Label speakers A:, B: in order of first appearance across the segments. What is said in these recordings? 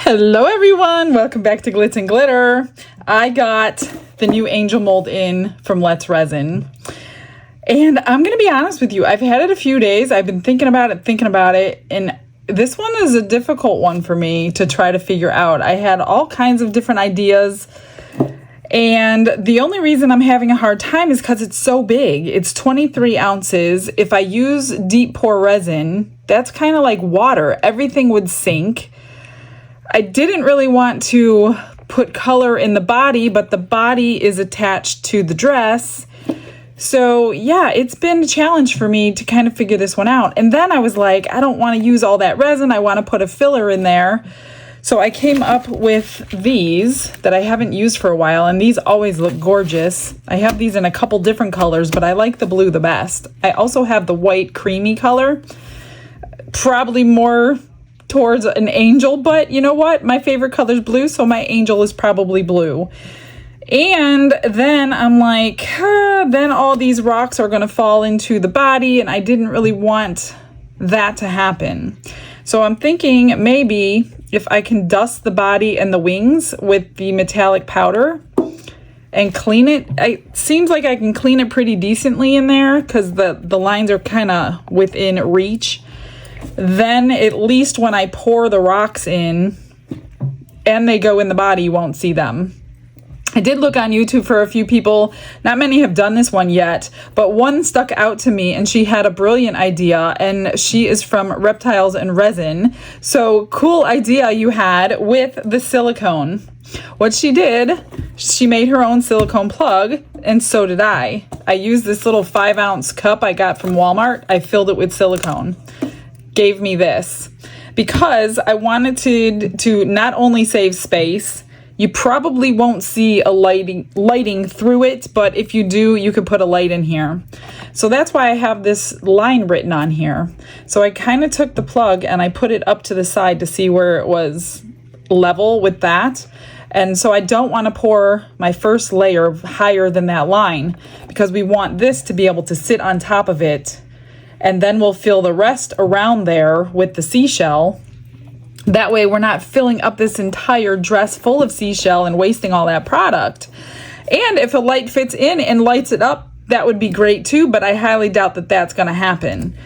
A: Hello everyone, welcome back to Glitz and Glitter. I got the new angel mold in from Let's Resin. And I'm gonna be honest with you, I've had it a few days. I've been thinking about it, and this one is a difficult one for me to try to figure out. I had all kinds of different ideas, and the only reason I'm having a hard time is because it's so big. It's 23 ounces. If I use deep pour resin, that's kind of like water. Everything would sink. I didn't really want to put color in the body, but the body is attached to the dress. So yeah, it's been a challenge for me to kind of figure this one out. And then I was like, I don't want to use all that resin. I want to put a filler in there. So I came up with these that I haven't used for a while, and these always look gorgeous. I have these in a couple different colors, but I like the blue the best. I also have the white creamy color, probably more towards an angel, but you know what? My favorite color is blue, so my angel is probably blue. And then I'm like, then all these rocks are gonna fall into the body, and I didn't really want that to happen. So I'm thinking maybe if I can dust the body and the wings with the metallic powder and clean it. It seems like I can clean it pretty decently in there because the lines are kind of within reach. Then at least when I pour the rocks in and they go in the body, you won't see them. I did look on YouTube for a few people. Not many have done this one yet, but one stuck out to me, and she had a brilliant idea, and she is from Reptiles and Resin. So cool idea you had with the silicone. What she did, she made her own silicone plug, and so did I. I used this little 5-ounce cup I got from Walmart. I filled it with silicone. Gave me this because I wanted to not only save space. You probably won't see a lighting through it, but if you do, you could put a light in here. So that's why I have this line written on here. So I kind of took the plug and I put it up to the side to see where it was level with that. And so I don't want to pour my first layer higher than that line because we want this to be able to sit on top of it. And then we'll fill the rest around there with the seashell. That way we're not filling up this entire dress full of seashell and wasting all that product. And if a light fits in and lights it up, that would be great too, but I highly doubt that that's going to happen.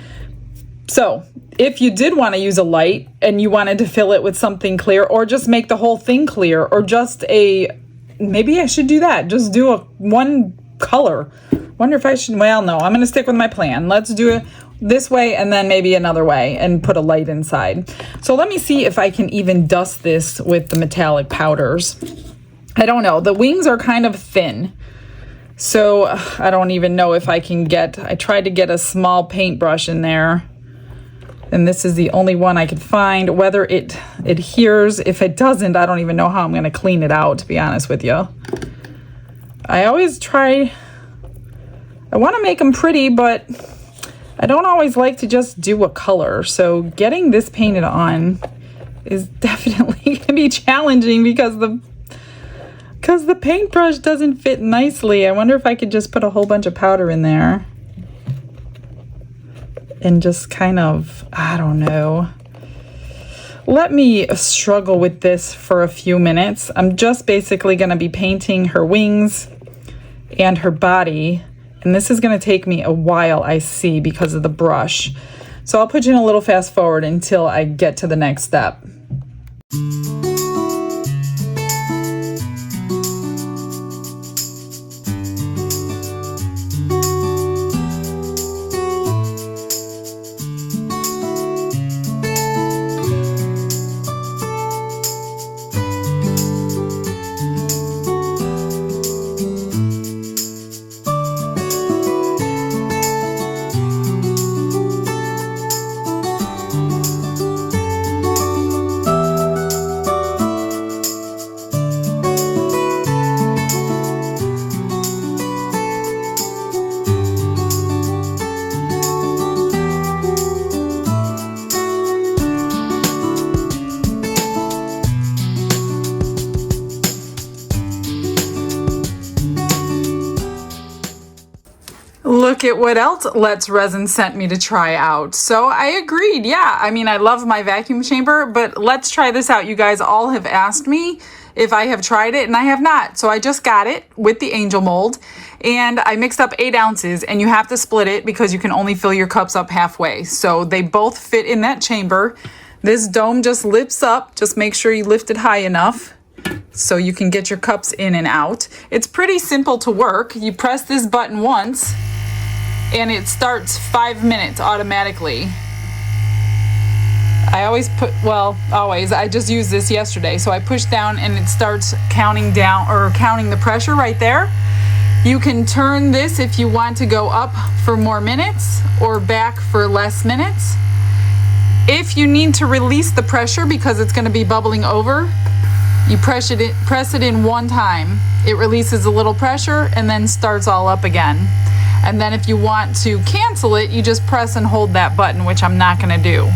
A: So if you did want to use a light and you wanted to fill it with something clear, or just make the whole thing clear, or just maybe I should do that. Just do one color. Wonder if I should, well, no, I'm going to stick with my plan. Let's do it this way and then maybe another way and put a light inside. So let me see if I can even dust this with the metallic powders. I don't know. The wings are kind of thin. So I don't even know if I can I tried to get a small paintbrush in there, and this is the only one I could find. Whether it adheres, if it doesn't, I don't even know how I'm going to clean it out, to be honest with you. I always try, I want to make them pretty, but I don't always like to just do a color. So getting this painted on is definitely going to be challenging because the paintbrush doesn't fit nicely. I wonder if I could just put a whole bunch of powder in there and just kind of, I don't know. Let me struggle with this for a few minutes. I'm just basically going to be painting her wings and her body. And this is going to take me a while, I see, because of the brush. So I'll put you in a little fast forward until I get to the next step. look at what else Let's Resin sent me to try out. So I agreed. Yeah, I mean, I love my vacuum chamber, but let's try this out. You guys all have asked me if I have tried it, and I have not. So I just got it with the angel mold, and I mixed up 8 ounces, and you have to split it because you can only fill your cups up halfway. So they both fit in that chamber. This dome just lifts up. Just make sure you lift it high enough so you can get your cups in and out. It's pretty simple to work. You press this button once and it starts 5 minutes automatically. I just used this yesterday. So I push down and it starts counting down, or counting the pressure right there. You can turn this if you want to go up for more minutes or back for less minutes. If you need to release the pressure because it's going to be bubbling over, you press it in one time. It releases a little pressure and then starts all up again. And then if you want to cancel it, you just press and hold that button, which I'm not going to do.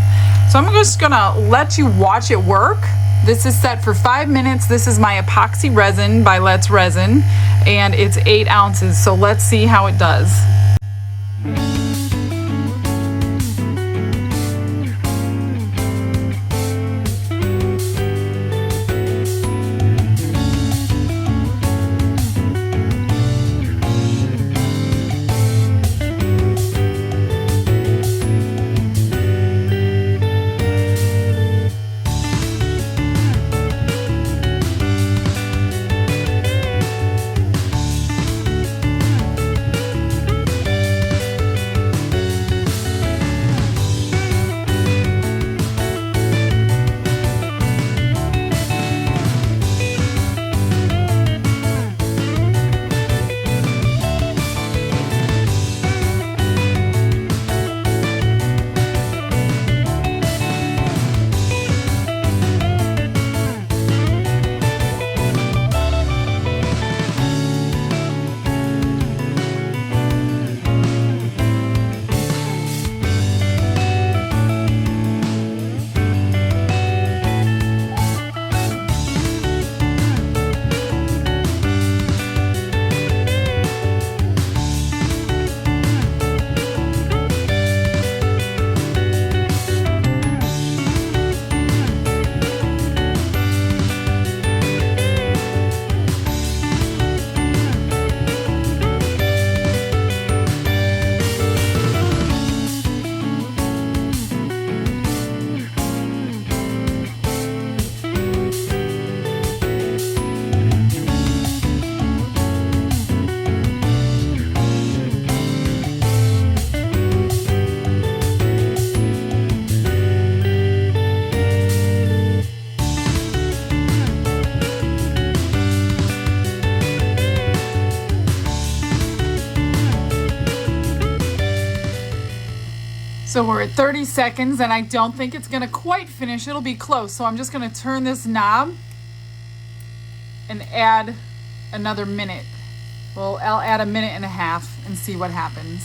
A: So I'm just going to let you watch it work. This is set for 5 minutes. This is my epoxy resin by Let's Resin, and it's 8 ounces. So let's see how it does. So we're at 30 seconds and I don't think it's gonna quite finish. It'll be close. So I'm just gonna turn this knob and add another minute. Well, I'll add a minute and a half and see what happens.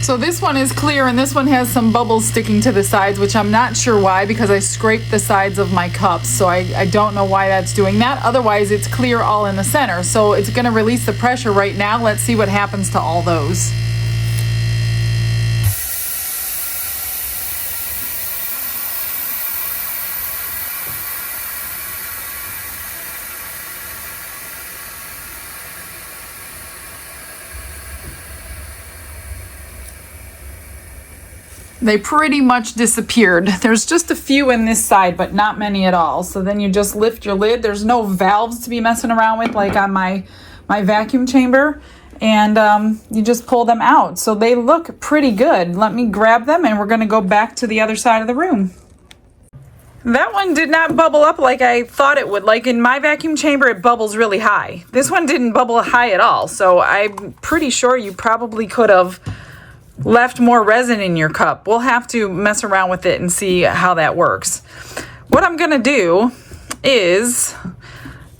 A: So this one is clear and this one has some bubbles sticking to the sides, which I'm not sure why, because I scraped the sides of my cups. So I don't know why that's doing that. Otherwise it's clear all in the center. So it's gonna release the pressure right now. Let's see what happens to all those. They pretty much disappeared. There's just a few in this side, but not many at all. So then you just lift your lid. There's no valves to be messing around with like on my vacuum chamber. and you just pull them out. So they look pretty good. Let me grab them and we're gonna go back to the other side of the room. That one did not bubble up like I thought it would. Like in my vacuum chamber, it bubbles really high. This one didn't bubble high at all. So I'm pretty sure you probably could have left more resin in your cup. We'll have to mess around with it and see how that works. What I'm gonna do is,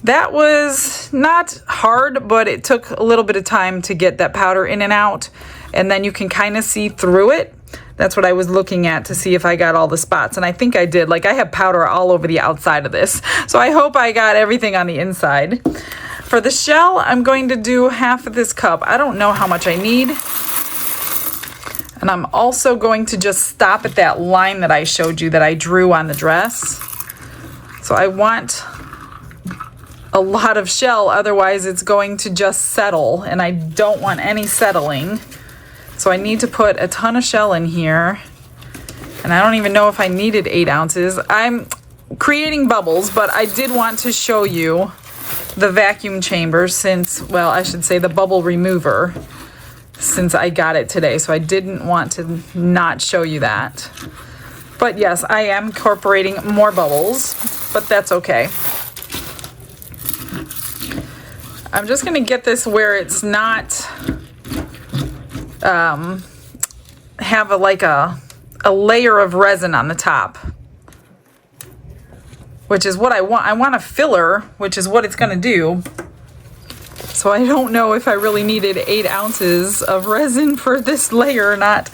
A: that was not hard, but it took a little bit of time to get that powder in and out. And then you can kind of see through it. That's what I was looking at to see if I got all the spots. And I think I did. Like, I have powder all over the outside of this. So I hope I got everything on the inside. For the shell, I'm going to do half of this cup. I don't know how much I need. And I'm also going to just stop at that line that I showed you that I drew on the dress. So I want a lot of shell, otherwise it's going to just settle, and I don't want any settling. So I need to put a ton of shell in here, and I don't even know if I needed 8 ounces. I'm creating bubbles, but I did want to show you the vacuum chamber since, well, I should say the bubble remover, since I got it today. So I didn't want to not show you that. But yes, I am incorporating more bubbles, but that's okay. I'm just gonna get this where it's not have a layer of resin on the top, which is what I want. I want a filler, which is what it's gonna do. So I don't know if I really needed 8 ounces of resin for this layer or not.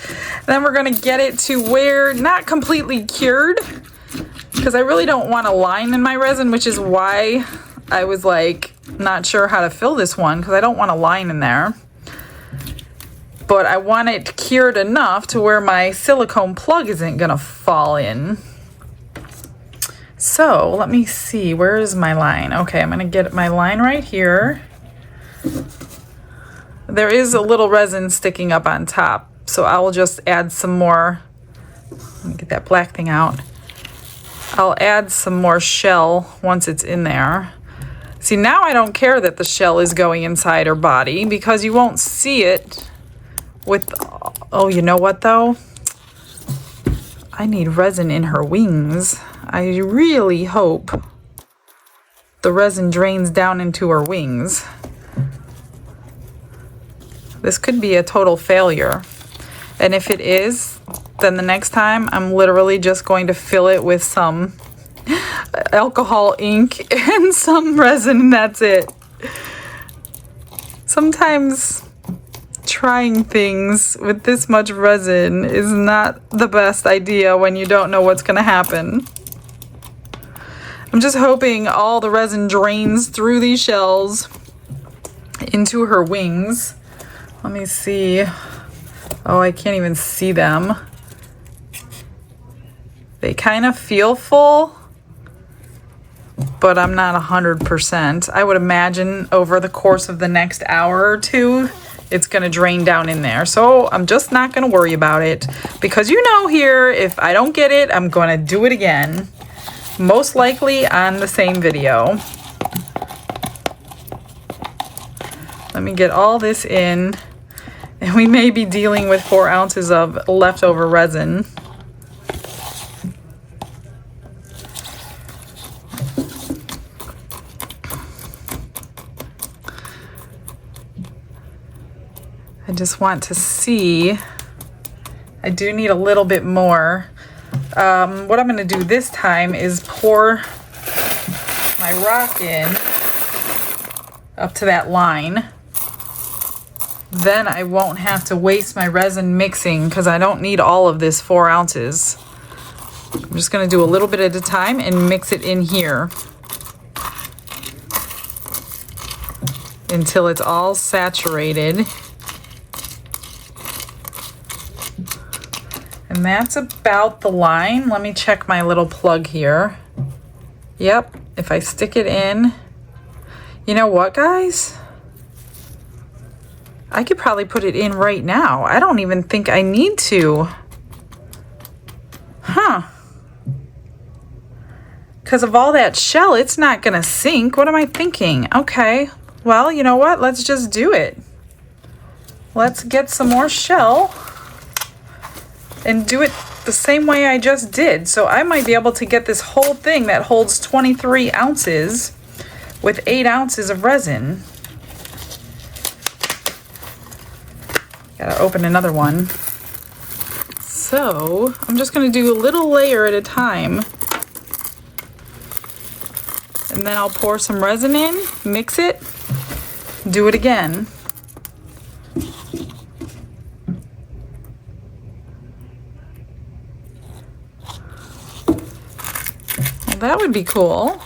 A: Then we're gonna get it to where, not completely cured, because I really don't want a line in my resin, which is why I was like not sure how to fill this one, because I don't want a line in there. But I want it cured enough to where my silicone plug isn't gonna fall in. So let me see, where is my line? Okay, I'm gonna get my line right here. There is a little resin sticking up on top, so I will just add some more. Let me get that black thing out. I'll add some more shell once it's in there. See, now I don't care that the shell is going inside her body, because you won't see it with, oh, you know what though? I need resin in her wings. I really hope the resin drains down into her wings. This could be a total failure. And if it is, then the next time I'm literally just going to fill it with some alcohol ink and some resin, and that's it. Sometimes trying things with this much resin is not the best idea when you don't know what's going to happen. I'm just hoping all the resin drains through these shells into her wings. Let me see. Oh, I can't even see them. They kind of feel full, but I'm not 100%. I would imagine over the course of the next hour or two, it's gonna drain down in there. So I'm just not gonna worry about it, because you know here, if I don't get it, I'm gonna do it again. Most likely on the same video. Let me get all this in, and we may be dealing with 4 ounces of leftover resin. I just want to see. I do need a little bit more. What I'm going to do this time is pour my rock in up to that line. Then I won't have to waste my resin mixing, because I don't need all of this 4 ounces. I'm just going to do a little bit at a time and mix it in here until it's all saturated. And that's about the line. Let me check my little plug here. Yep, if I stick it in. You know what, guys? I could probably put it in right now. I don't even think I need to. Huh. Because of all that shell, it's not going to sink. What am I thinking? Okay, well, you know what? Let's just do it. let's get some more shell and do it the same way I just did. So I might be able to get this whole thing that holds 23 ounces with 8 ounces of resin. Gotta open another one. So I'm just gonna do a little layer at a time. And then I'll pour some resin in, mix it, do it again. Well, that would be cool.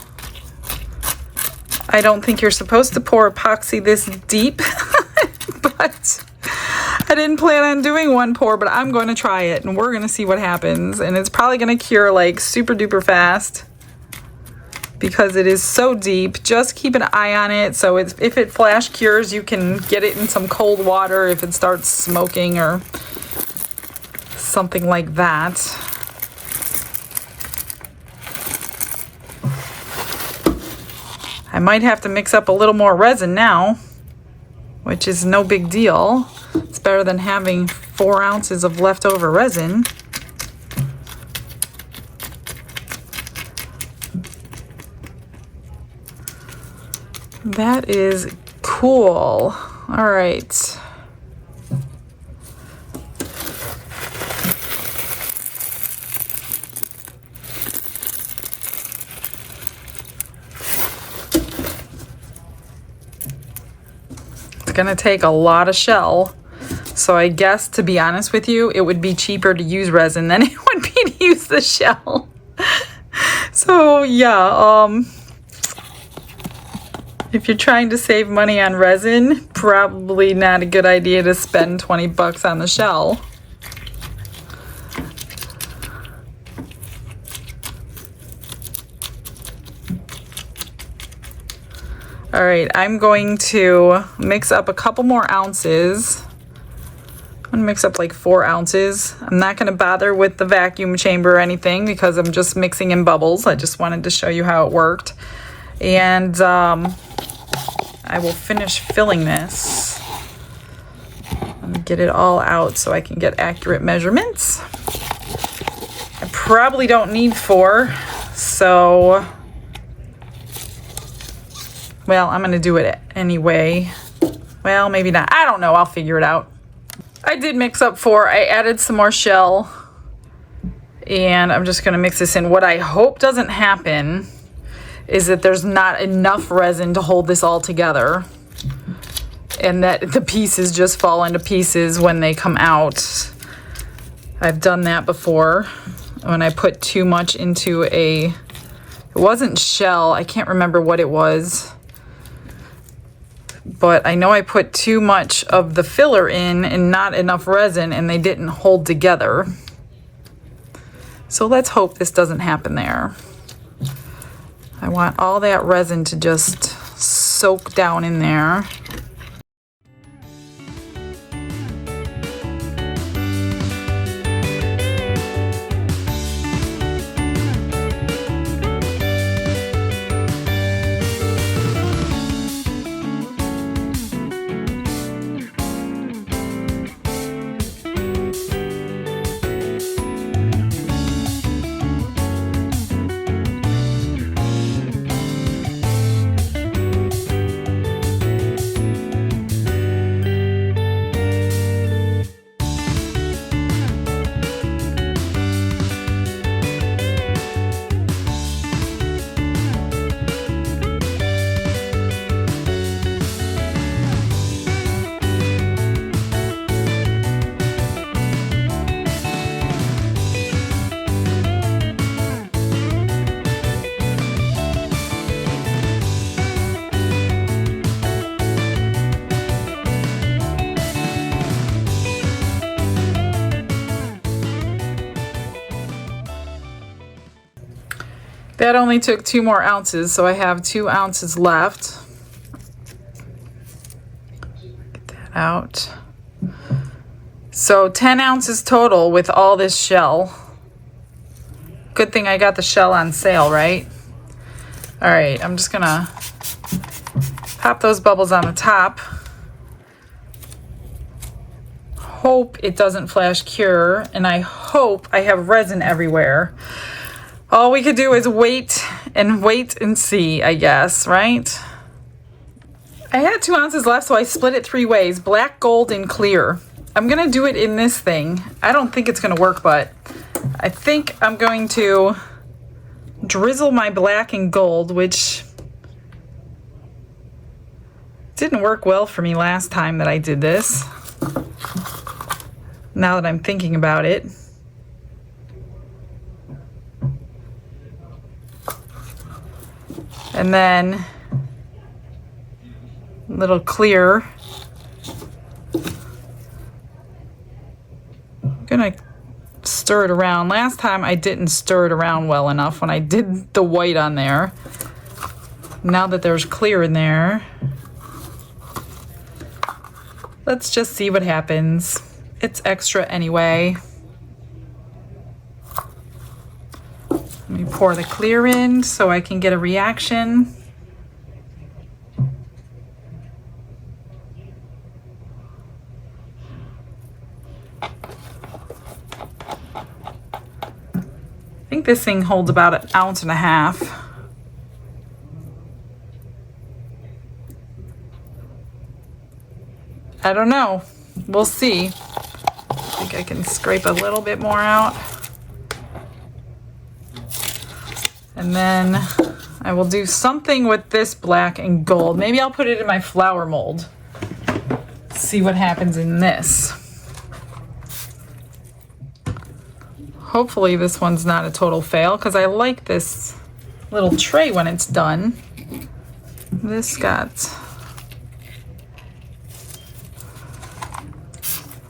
A: I don't think you're supposed to pour epoxy this deep, but I didn't plan on doing one pour, but I'm going to try it and we're going to see what happens. And it's probably going to cure like super duper fast because it is so deep. Just keep an eye on it. So if it flash cures, you can get it in some cold water if it starts smoking or something like that. I might have to mix up a little more resin now, which is no big deal. It's better than having 4 ounces of leftover resin. That is cool. All right. It's gonna take a lot of shell. So I guess, to be honest with you, it would be cheaper to use resin than it would be to use the shell. So yeah, if you're trying to save money on resin, probably not a good idea to spend 20 bucks on the shell. All right, I'm going to mix up a couple more ounces. I'm gonna mix up like 4 ounces. I'm not gonna bother with the vacuum chamber or anything because I'm just mixing in bubbles. I just wanted to show you how it worked. And I will finish filling this and get it all out so I can get accurate measurements. I probably don't need 4, so, well, I'm gonna do it anyway. Well, maybe not. I don't know. I'll figure it out. I did mix up 4. I added some more shell and I'm just going to mix this in. What I hope doesn't happen is that there's not enough resin to hold this all together and that the pieces just fall into pieces when they come out. I've done that before when I put too much into it wasn't shell. I can't remember what it was. But I know I put too much of the filler in and not enough resin and they didn't hold together. So let's hope this doesn't happen there. I want all that resin to just soak down in there. That only took 2 more ounces, so I have 2 ounces left. Get that out. So 10 ounces total with all this shell. Good thing I got the shell on sale, right? All right, I'm just gonna pop those bubbles on the top. hope it doesn't flash cure, and I hope I have resin everywhere. All we could do is wait and see, I guess, right? I had 2 ounces left, so I split it 3 ways, black, gold, and clear. I'm gonna do it in this thing. I don't think it's gonna work, but I think I'm going to drizzle my black and gold, which didn't work well for me last time that I did this. Now that I'm thinking about it. And then a little clear. I'm gonna stir it around. Last time I didn't stir it around well enough when I did the white on there. Now that there's clear in there, let's just see what happens. It's extra anyway. Let me pour the clear in so I can get a reaction. I think this thing holds about 1.5 ounces. I don't know. We'll see. I think I can scrape a little bit more out. And then I will do something with this black and gold. Maybe I'll put it in my flower mold. See what happens in this. Hopefully this one's not a total fail, because I like this little tray when it's done. This got...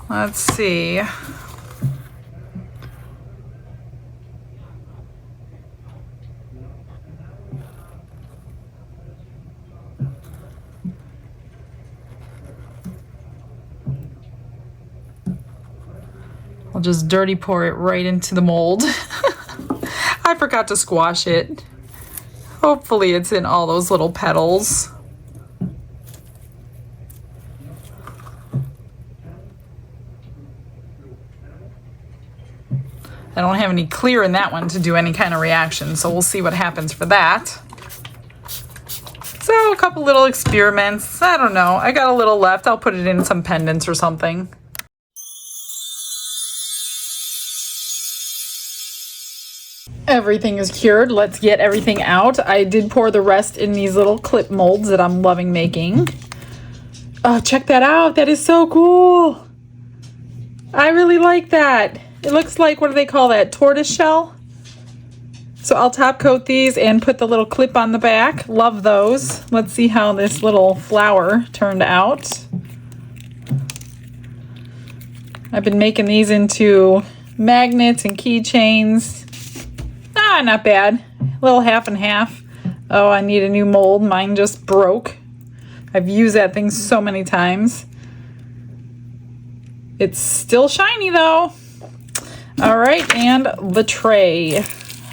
A: Let's see. I'll just dirty pour it right into the mold. I forgot to squash it. Hopefully it's in all those little petals. I don't have any clear in that one to do any kind of reaction, so we'll see what happens for that. So a couple little experiments. I don't know. I got a little left. I'll put it in some pendants or something. Everything is cured. Let's get everything out. I did pour the rest in these little clip molds that I'm loving making. Oh, check that out. That is so cool. I really like that. It looks like, what do they call that? Tortoise shell? So I'll top coat these and put the little clip on the back. Love those. Let's see how this little flower turned out. I've been making these into magnets and keychains. Ah, not bad. A little half and half. Oh, I need a new mold. Mine just broke. I've used that thing so many times. It's still shiny though. All right, and the tray.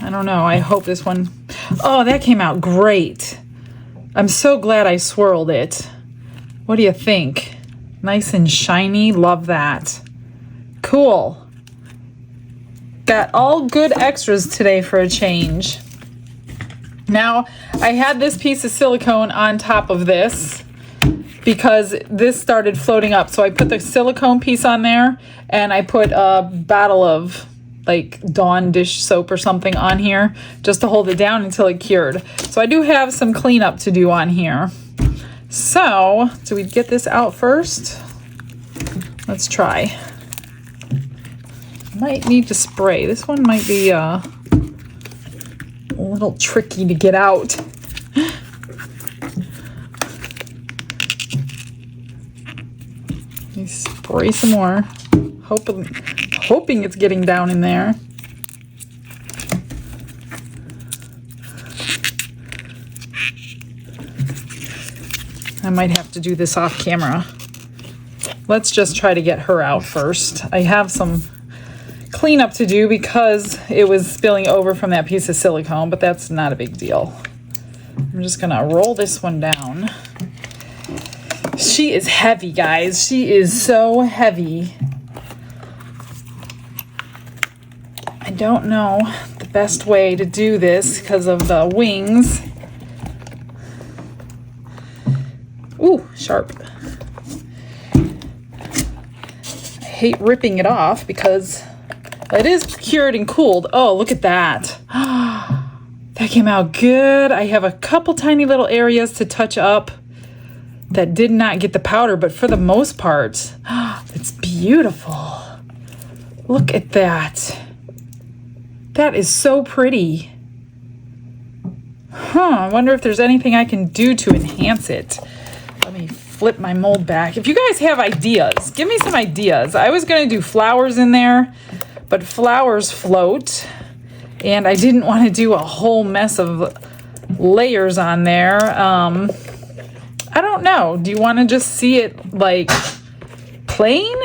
A: I don't know, I hope this one... Oh, that came out great. I'm so glad I swirled it. What do you think? Nice and shiny, love that. Cool. Got all good extras today for a change. Now, I had this piece of silicone on top of this because this started floating up. So I put the silicone piece on there and I put a bottle of like Dawn dish soap or something on here just to hold it down until it cured. So I do have some cleanup to do on here. So, do we get this out first? Let's try. Might need to spray. This one might be a little tricky to get out. Let me spray some more. Hoping it's getting down in there. I might have to do this off camera. Let's just try to get her out first. I have some cleanup to do because it was spilling over from that piece of silicone, but that's not a big deal. I'm just gonna roll this one down. She is heavy, guys. She is so heavy. don't know the best way to do this because of the wings. Ooh, sharp. I hate ripping it off because it is cured and cooled. Oh, look at that. That came out good. I have a couple tiny little areas to touch up that did not get the powder, but for the most part, it's beautiful. Look at that. That is so pretty. I wonder if there's anything I can do to enhance it. Let me flip my mold back. If you guys have ideas, give me some ideas. I was going to do flowers in there, but flowers float, and I didn't want to do a whole mess of layers on there. I don't know. Do you want to just see it like plain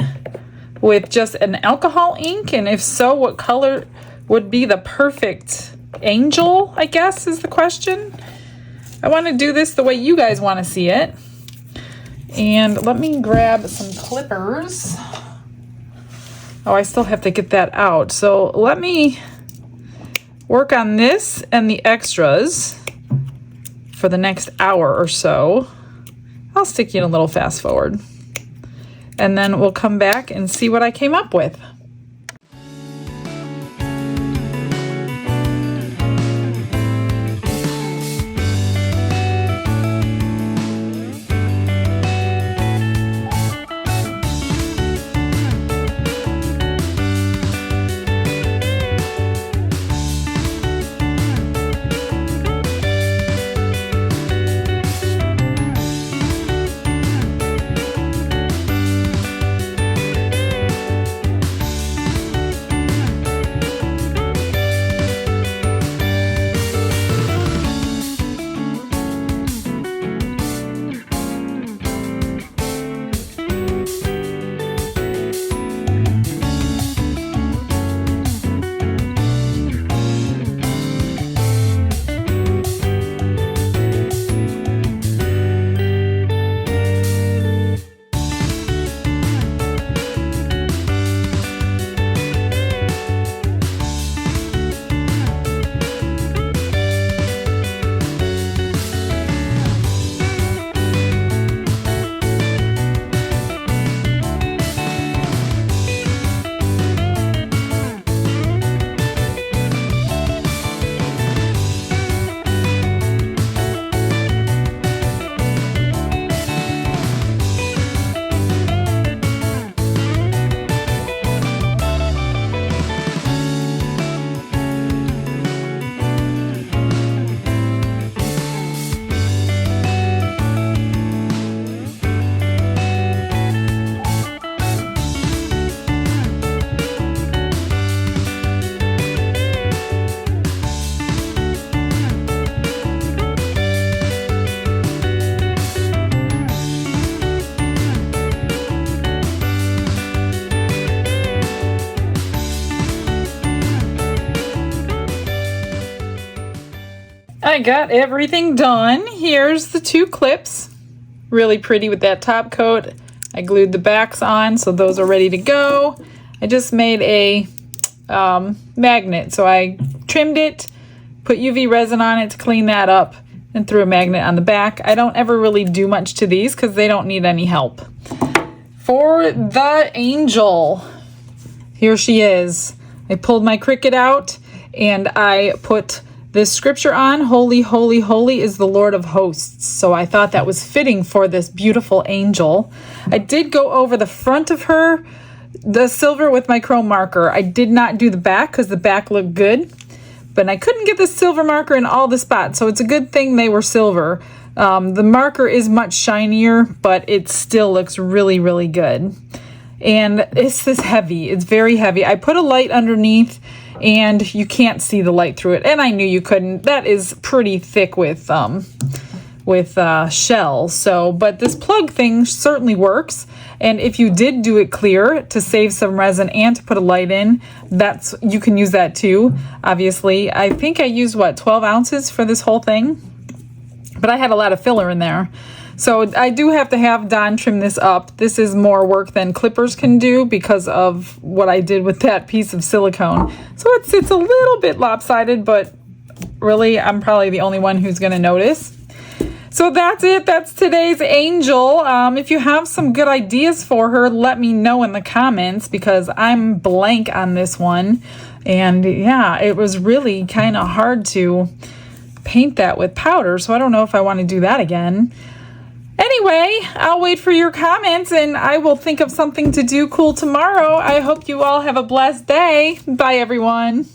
A: with just an alcohol ink? And if so, what color would be the perfect angel, I guess, is the question. I want to do this the way you guys want to see it. And let me grab some clippers. Oh, I still have to get that out. So let me work on this and the extras for the next hour or so. I'll stick you in a little fast forward. And then we'll come back and see what I came up with. I got everything done. Here's the two clips. Really pretty with that top coat. I glued the backs on, so those are ready to go. I just made a magnet, so I trimmed it, put UV resin on it to clean that up, and threw a magnet on the back. I don't ever really do much to these because they don't need any help. For the angel, here she is. I pulled my Cricut out and I put this scripture on. Holy, holy, holy is the Lord of hosts. So I thought that was fitting for this beautiful angel. I did go over the front of her, the silver, with my chrome marker. I did not do the back because the back looked good, but I couldn't get the silver marker in all the spots. So it's a good thing they were silver. The marker is much shinier, but it still looks really, really good. And it's this heavy. It's very heavy. I put a light underneath and you can't see the light through it. And I knew you couldn't. That is pretty thick with shell. So, but this plug thing certainly works. And if you did do it clear to save some resin and to put a light in, you can use that too. Obviously, I think I used 12 ounces for this whole thing, but I had a lot of filler in there. So I do have to have Don trim this up. This is more work than clippers can do because of what I did with that piece of silicone. So it's a little bit lopsided, but really I'm probably the only one who's going to notice. So that's it. That's today's angel. If you have some good ideas for her, let me know in the comments because I'm blank on this one. And yeah, it was really kind of hard to paint that with powder, so I don't know if I want to do that again. Anyway, I'll wait for your comments and I will think of something to do cool tomorrow. I hope you all have a blessed day. Bye, everyone.